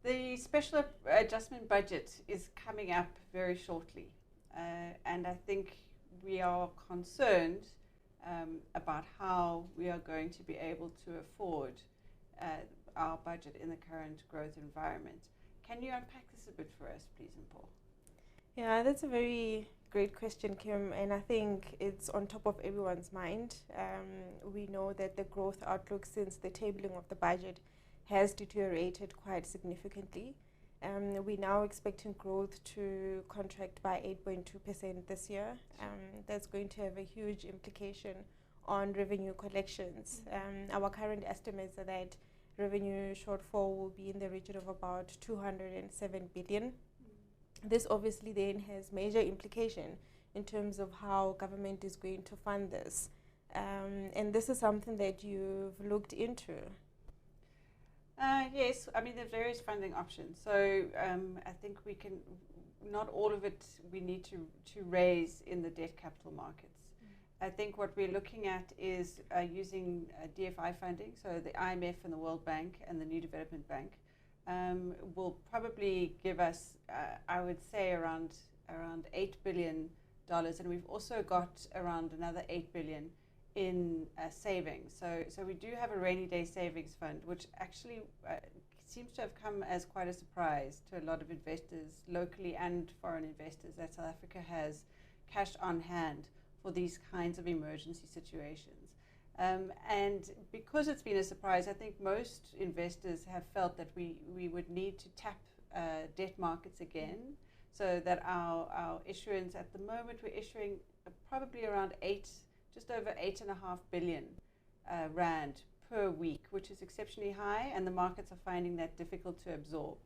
The special adjustment budget is coming up very shortly, and I think we are concerned about how we are going to be able to afford our budget in the current growth environment. Can you unpack this a bit for us, please, Mpho? Yeah, that's a very great question, Kim, and I think it's on top of everyone's mind. We know that the growth outlook since the tabling of the budget has deteriorated quite significantly. We're now expecting growth to contract by 8.2% this year. That's going to have a huge implication on revenue collections. Our current estimates are that revenue shortfall will be in the region of about 207 billion. This obviously then has major implication in terms of how government is going to fund this. And this is something that you've looked into. Yes, I mean, there are various funding options. So I think we can, not all of it we need to raise in the debt capital markets. I think what we're looking at is using DFI funding, so the IMF and the World Bank and the New Development Bank will probably give us, I would say, around $8 billion. And we've also got around another 8 billion in savings. So we do have a rainy day savings fund, which actually seems to have come as quite a surprise to a lot of investors, locally and foreign investors, that South Africa has cash on hand for these kinds of emergency situations. And because it's been a surprise, I think most investors have felt that we would need to tap debt markets again, so that our issuance at the moment, we're issuing probably around just over 8.5 billion rand per week, which is exceptionally high, and the markets are finding that difficult to absorb.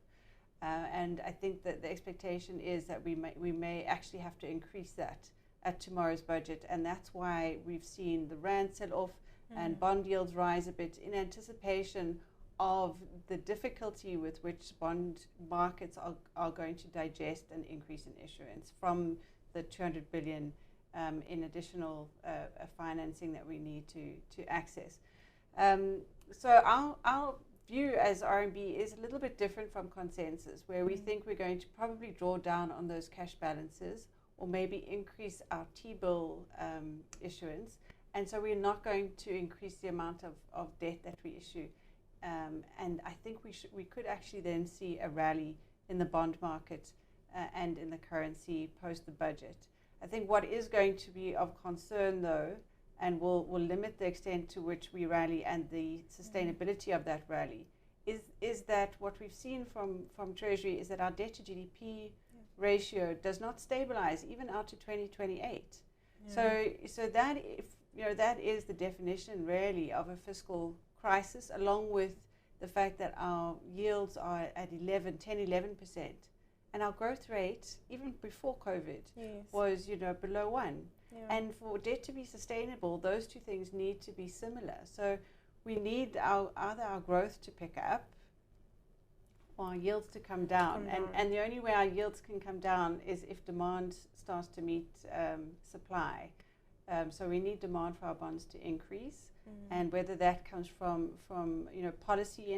And I think that the expectation is that we may actually have to increase that at tomorrow's budget, and that's why we've seen the rand sell off and bond yields rise a bit in anticipation of the difficulty with which bond markets are going to digest an increase in issuance from the 200 billion in additional financing that we need to access. So our view as RMB is a little bit different from consensus, where we think we're going to probably draw down on those cash balances or maybe increase our T-bill issuance. And so we're not going to increase the amount of debt that we issue. And I think we could actually then see a rally in the bond market and in the currency post the budget. I think what is going to be of concern, though, and will limit the extent to which we rally and the sustainability of that rally, is that what we've seen from Treasury is that our debt to GDP ratio does not stabilize even out to 2028. So that, that is the definition really of a fiscal crisis, along with the fact that our yields are at 10-11%. And our growth rate, even before COVID, was, below 1. Yeah. And for debt to be sustainable, those two things need to be similar. So we need either our growth to pick up or our yields to come down. And the only way our yields can come down is if demand starts to meet supply. So we need demand for our bonds to increase. And whether that comes from policy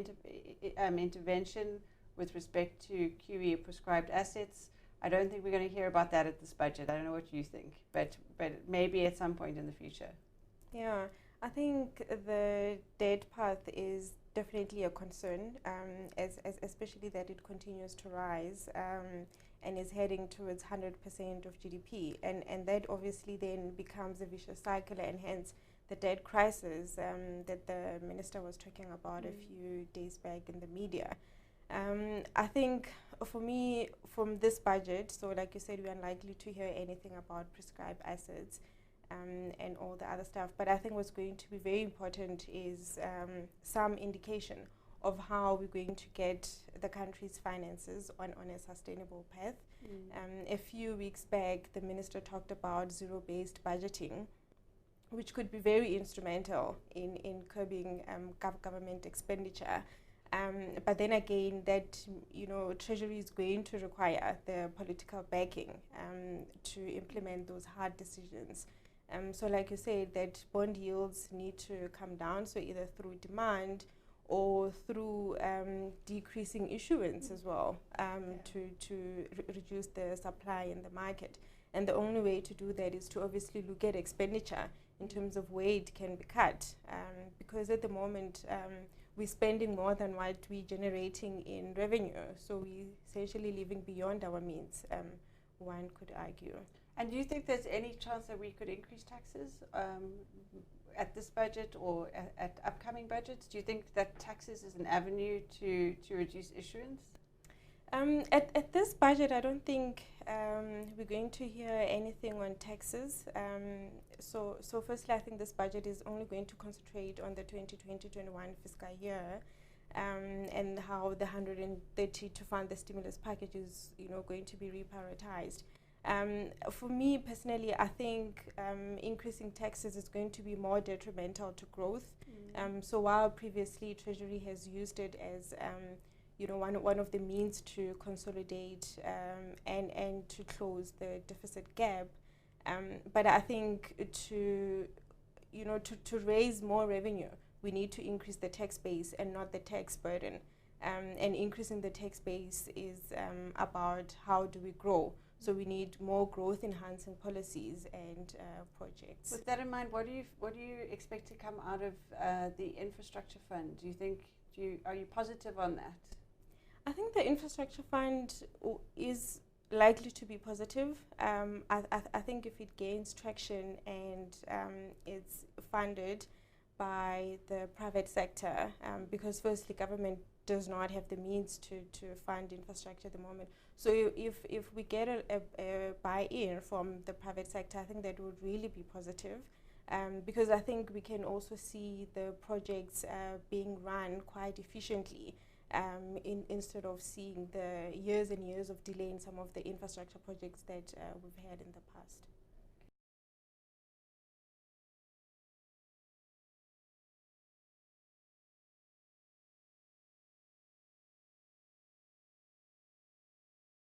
intervention with respect to QE prescribed assets, I don't think we're going to hear about that at this budget. I don't know what you think, but maybe at some point in the future. Yeah, I think the debt path is definitely a concern, especially that it continues to rise and is heading towards 100% of GDP. And that obviously then becomes a vicious cycle, and hence the debt crisis that the minister was talking about a few days back in the media. I think for me, from this budget, so like you said, we're unlikely to hear anything about prescribed assets and all the other stuff. But I think what's going to be very important is some indication of how we're going to get the country's finances on a sustainable path. A few weeks back, the minister talked about zero-based budgeting, which could be very instrumental in curbing government expenditure. But then again, that Treasury is going to require the political backing to implement those hard decisions. So like you said, that bond yields need to come down, so either through demand or through decreasing issuance as well, to reduce the supply in the market. And the only way to do that is to obviously look at expenditure in terms of where it can be cut, because at the moment we're spending more than what we're generating in revenue, so we're essentially living beyond our means, one could argue. And do you think there's any chance that we could increase taxes at this budget or at upcoming budgets? Do you think that taxes is an avenue to reduce issuance? At this budget, I don't think we're going to hear anything on taxes. So firstly, I think this budget is only going to concentrate on the 2020-21 fiscal year, and how the 130 to fund the stimulus package is, going to be reprioritized. For me personally, I think increasing taxes is going to be more detrimental to growth. So while previously Treasury has used it as one of the means to consolidate and to close the deficit gap, but I think to raise more revenue, we need to increase the tax base and not the tax burden. And increasing the tax base is about how do we grow. So we need more growth-enhancing policies and projects. With that in mind, what do you expect to come out of the infrastructure fund? Are you positive on that? I think the infrastructure fund is likely to be positive. I think if it gains traction and it's funded by the private sector, because firstly, government does not have the means to fund infrastructure at the moment. So if we get a buy-in from the private sector, I think that would really be positive, because I think we can also see the projects being run quite efficiently, instead of seeing the years and years of delay in some of the infrastructure projects that we've had in the past.